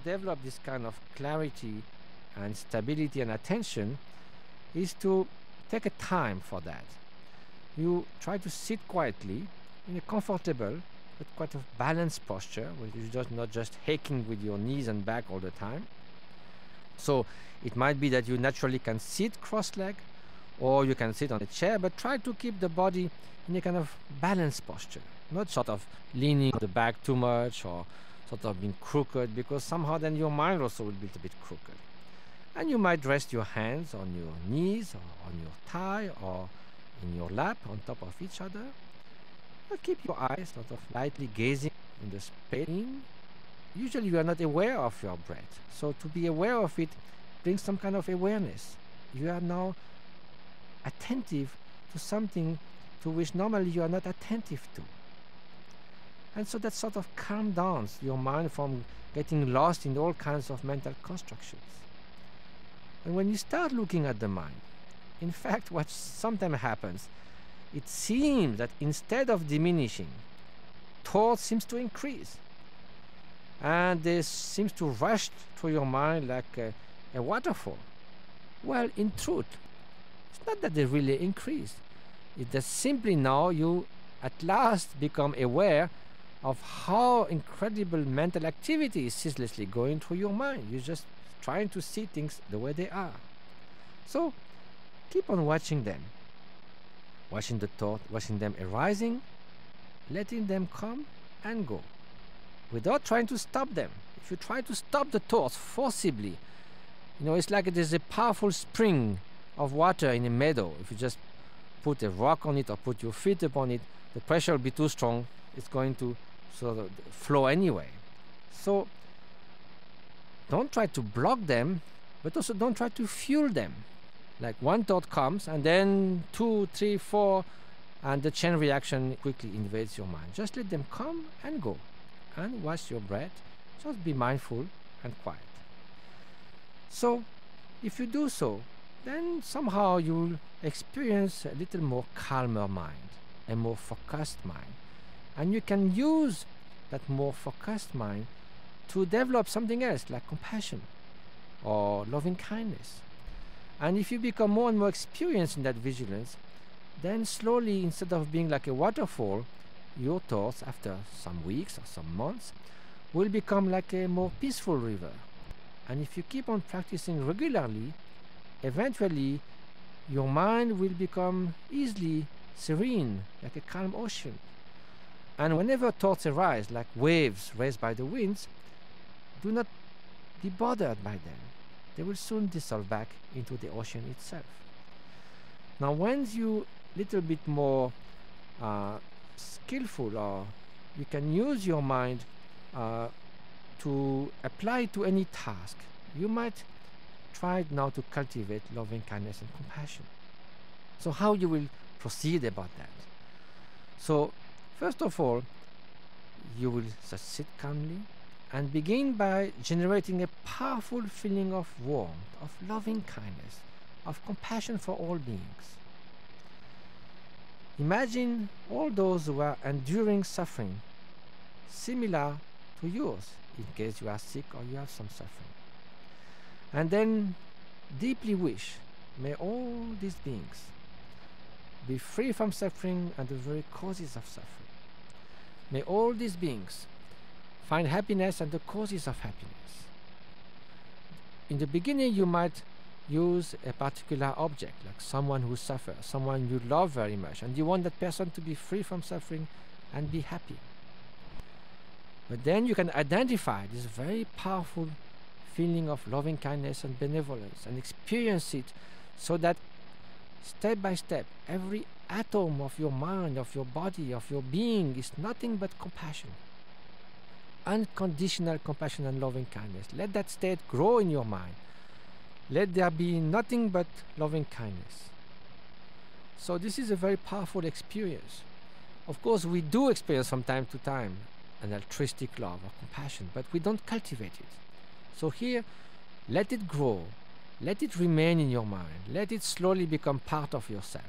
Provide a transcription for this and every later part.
develop this kind of clarity and stability and attention is to take a time for that. You try to sit quietly in a comfortable but quite a balanced posture, where you're just not just hacking with your knees and back all the time. So it might be that you naturally can sit cross-legged, or you can sit on a chair, but try to keep the body in a kind of balanced posture, not sort of leaning the back too much or sort of being crooked, because somehow then your mind also will be a bit crooked. And you might rest your hands on your knees or on your thigh or in your lap on top of each other. But keep your eyes sort of lightly gazing in the space. Usually you are not aware of your breath. So to be aware of it brings some kind of awareness. You are now attentive to something to which normally you are not attentive to. And so that sort of calms down your mind from getting lost in all kinds of mental constructions. And when you start looking at the mind, in fact, what sometimes happens, it seems that instead of diminishing, thought seems to increase. And this seems to rush through your mind like a waterfall. Well, in truth, it's not that they really increase. It's that simply now you at last become aware of how incredible mental activity is ceaselessly going through your mind. You're just trying to see things the way they are. So keep on watching them. Watching the thought, watching them arising, letting them come and go, without trying to stop them. If you try to stop the thoughts forcibly, it's like there's a powerful spring of water in a meadow. If you just put a rock on it or put your feet upon it, the pressure will be too strong. It's going to sort of flow anyway. So don't try to block them, but also don't try to fuel them. Like one thought comes, and then 2, 3, 4, and the chain reaction quickly invades your mind. Just let them come and go, and watch your breath. Just be mindful and quiet. So if you do so, then somehow you'll experience a little more calmer mind, a more focused mind. And you can use that more focused mind to develop something else, like compassion or loving kindness. And if you become more and more experienced in that vigilance, then slowly, instead of being like a waterfall, your thoughts, after some weeks or some months, will become like a more peaceful river. And if you keep on practicing regularly, eventually your mind will become easily serene, like a calm ocean. And whenever thoughts arise, like waves raised by the winds, do not be bothered by them. They will soon dissolve back into the ocean itself. Now, once you little bit more skillful, or you can use your mind to apply to any task, you might try now to cultivate loving kindness and compassion. So how you will proceed about that? So first of all, you will just sit calmly and begin by generating a powerful feeling of warmth, of loving kindness, of compassion for all beings. Imagine all those who are enduring suffering similar to yours, in case you are sick or you have some suffering. And then deeply wish, may all these beings be free from suffering and the very causes of suffering. May all these beings find happiness and the causes of happiness. In the beginning, you might use a particular object, like someone who suffers, someone you love very much, and you want that person to be free from suffering and be happy. But then you can identify this very powerful feeling of loving kindness and benevolence and experience it, so that step by step, every atom of your mind, of your body, of your being is nothing but compassion. Unconditional compassion and loving kindness. Let that state grow in your mind. Let there be nothing but loving kindness. So this is a very powerful experience. Of course, we do experience from time to time an altruistic love or compassion, but we don't cultivate it. So here, let it grow. Let it remain in your mind. Let it slowly become part of yourself.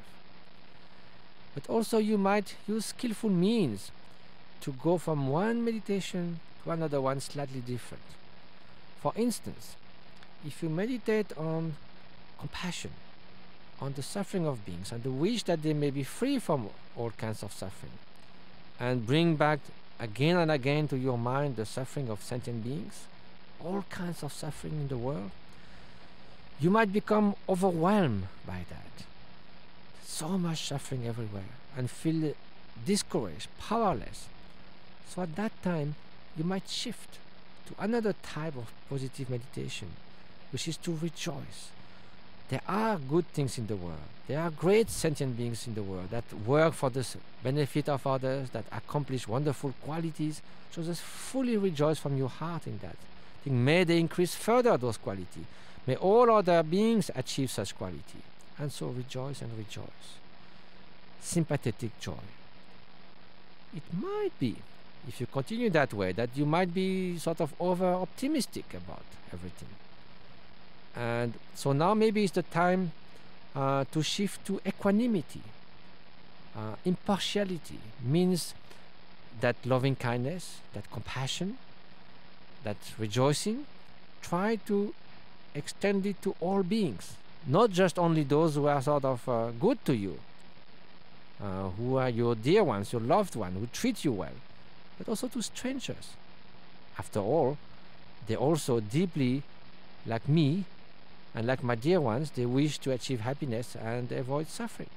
But also you might use skillful means to go from one meditation to another one slightly different. For instance, if you meditate on compassion, on the suffering of beings, and the wish that they may be free from all kinds of suffering, and bring back again and again to your mind the suffering of sentient beings, all kinds of suffering in the world, you might become overwhelmed by that. So much suffering everywhere, and feel discouraged, powerless. So at that time, you might shift to another type of positive meditation, which is to rejoice. There are good things in the world. There are great sentient beings in the world that work for the benefit of others, that accomplish wonderful qualities. So just fully rejoice from your heart in that. May they increase further those qualities. May all other beings achieve such quality. And so rejoice and rejoice. Sympathetic joy. It might be, if you continue that way, that you might be sort of over-optimistic about everything. And so now maybe it's the time to shift to equanimity. Impartiality means that loving kindness, that compassion, that rejoicing, try to extend it to all beings, not just only those who are sort of good to you, who are your dear ones, your loved ones, who treat you well, but also to strangers. After all, they also deeply, like me, and like my dear ones, they wish to achieve happiness and avoid suffering.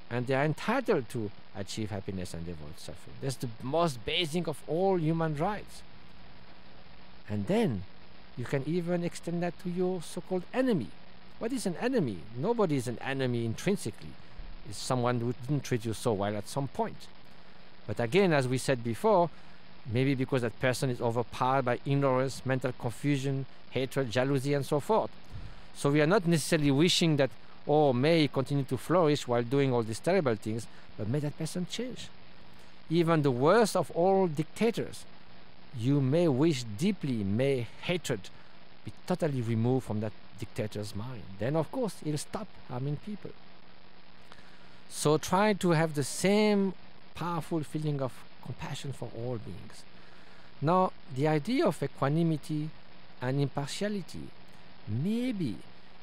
And they are entitled to achieve happiness and avoid suffering. That's the most basic of all human rights. And then you can even extend that to your so-called enemy. What is an enemy? Nobody is an enemy intrinsically. It's someone who didn't treat you so well at some point. But again, as we said before, maybe because that person is overpowered by ignorance, mental confusion, hatred, jealousy, and so forth. So we are not necessarily wishing that, oh, may he continue to flourish while doing all these terrible things, but may that person change. Even the worst of all dictators, you may wish deeply, may hatred be totally removed from that dictator's mind. Then, of course, he'll stop harming people. So try to have the same powerful feeling of compassion for all beings. Now, the idea of equanimity and impartiality, maybe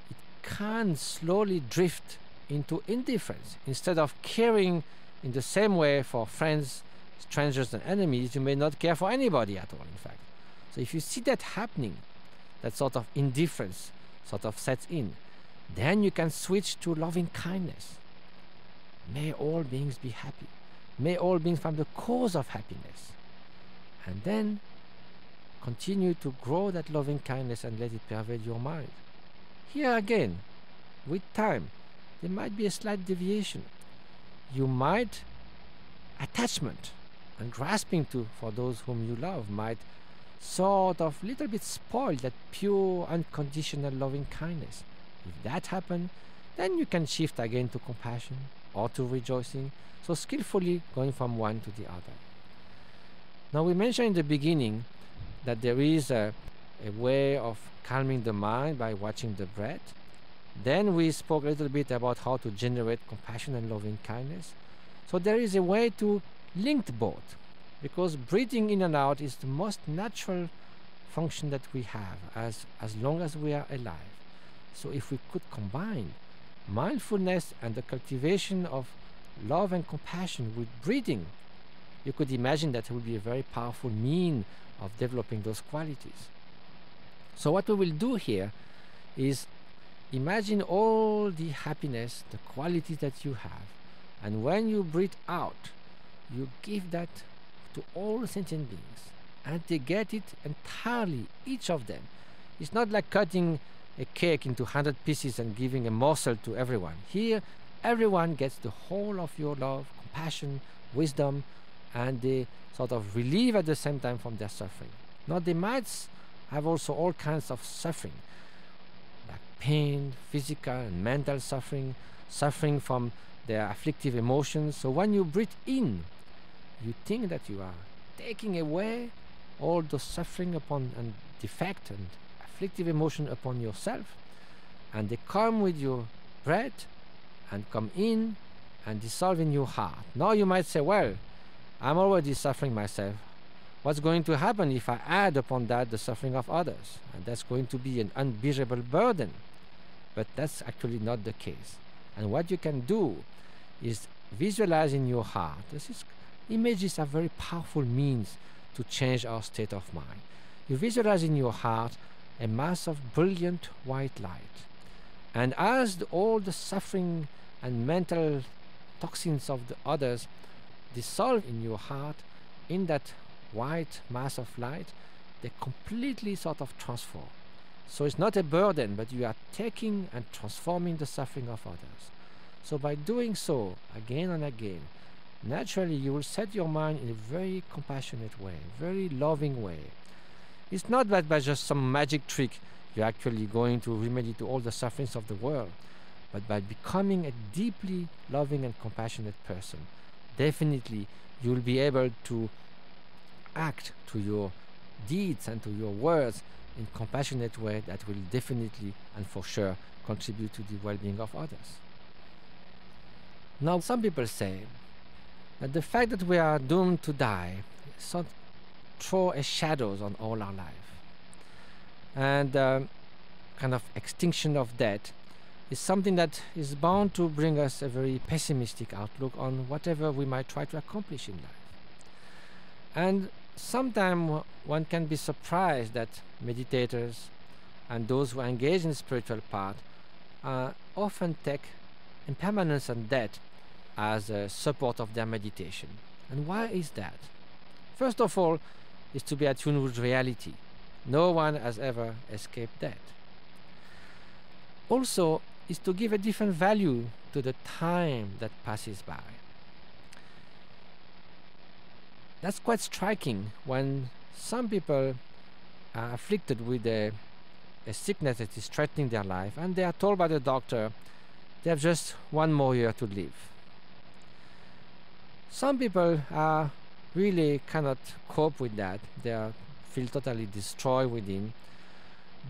it can slowly drift into indifference. Instead of caring in the same way for friends, strangers, and enemies, you may not care for anybody at all, in fact. So if you see that happening, that sort of indifference sort of sets in, then you can switch to loving kindness. May all beings be happy. May all beings find the cause of happiness. And then continue to grow that loving kindness and let it pervade your mind. Here again, with time, there might be a slight deviation. You might, attachment and grasping for those whom you love might sort of little bit spoil that pure, unconditional loving kindness. If that happens, then you can shift again to compassion or to rejoicing, so skillfully going from one to the other. Now we mentioned in the beginning that there is a way of calming the mind by watching the breath. Then we spoke a little bit about how to generate compassion and loving kindness. So there is a way to link both, because breathing in and out is the most natural function that we have as long as we are alive. So if we could combine mindfulness and the cultivation of love and compassion with breathing, you could imagine that it would be a very powerful means of developing those qualities. So what we will do here is imagine all the happiness, the qualities that you have, and when you breathe out, you give that to all sentient beings, and they get it entirely, each of them. It's not like cutting a cake into 100 pieces and giving a morsel to everyone. Here, everyone gets the whole of your love, compassion, wisdom, and they sort of relieve at the same time from their suffering. Now, they might have also all kinds of suffering, like pain, physical and mental suffering, suffering from their afflictive emotions. So when you breathe in, you think that you are taking away all the suffering upon and defect and afflictive emotion upon yourself, and they come with your breath and come in and dissolve in your heart. Now you might say, well, I'm already suffering myself. what's going to happen if I add upon that the suffering of others? And that's going to be an unbearable burden. But that's actually not the case. And what you can do is visualize in your heart. Images are very powerful means to change our state of mind. You visualize in your heart a mass of brilliant white light. And as all the suffering and mental toxins of the others dissolve in your heart, in that white mass of light, they completely sort of transform. So it's not a burden, but you are taking and transforming the suffering of others. So by doing so again and again, naturally you will set your mind in a very compassionate way, very loving way. It's not that by just some magic trick you're actually going to remedy to all the sufferings of the world, but by becoming a deeply loving and compassionate person, definitely you'll be able to act to your deeds and to your words in a compassionate way that will definitely and for sure contribute to the well-being of others. Now, some people say that the fact that we are doomed to die sort of throw a shadows on all our life. And kind of extinction of death is something that is bound to bring us a very pessimistic outlook on whatever we might try to accomplish in life. And sometimes one can be surprised that meditators and those who engage in the spiritual path often take impermanence and death as a support of their meditation. And why is that? First of all, is to be attuned with reality. No one has ever escaped death. Also, is to give a different value to the time that passes by. That's quite striking when some people are afflicted with a sickness that is threatening their life, and they are told by the doctor they have just 1 more year to live. Some people really cannot cope with that. They feel totally destroyed within.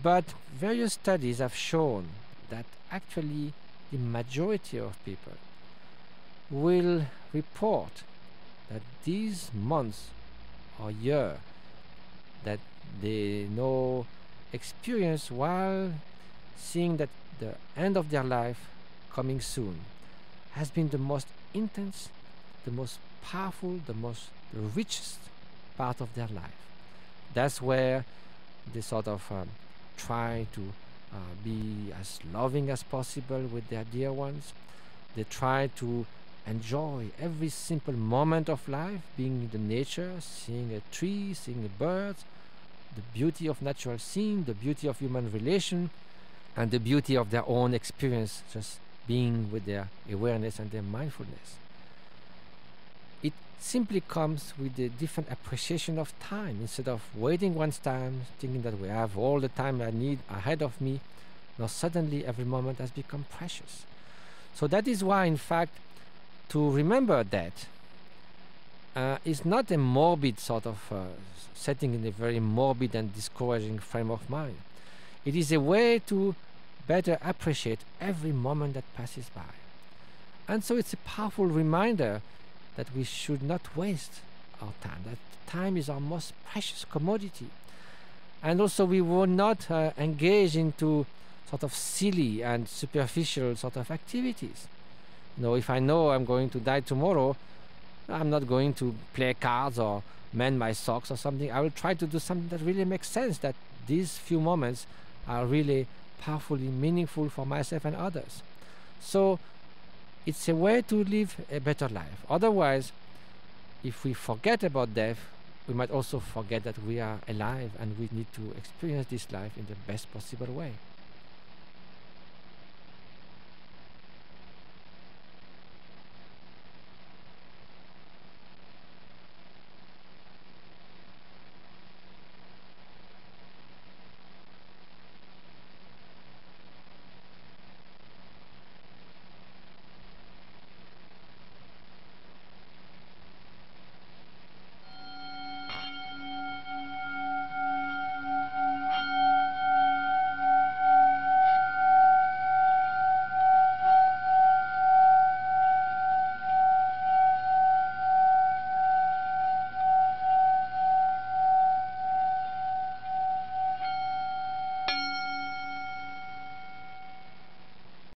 But various studies have shown that actually the majority of people will report that these months or year that they know experience while seeing that the end of their life coming soon has been the most intense, the most powerful, the richest part of their life. That's where they sort of try to be as loving as possible with their dear ones. They try to enjoy every simple moment of life, being in the nature, seeing a tree, seeing a bird, the beauty of natural scene, the beauty of human relation, and the beauty of their own experience, just being with their awareness and their mindfulness. It simply comes with a different appreciation of time. Instead of waiting one's time, thinking that we have all the time I need ahead of me, now suddenly every moment has become precious. So that is why, in fact, to remember that is not a morbid sort of setting in a very morbid and discouraging frame of mind. It is a way to better appreciate every moment that passes by. And so it's a powerful reminder that we should not waste our time, that time is our most precious commodity. And also we will not engage into sort of silly and superficial sort of activities. You know, if I know I'm going to die tomorrow, I'm not going to play cards or mend my socks or something. I will try to do something that really makes sense, that these few moments are really powerfully meaningful for myself and others. So it's a way to live a better life. Otherwise, if we forget about death, we might also forget that we are alive and we need to experience this life in the best possible way.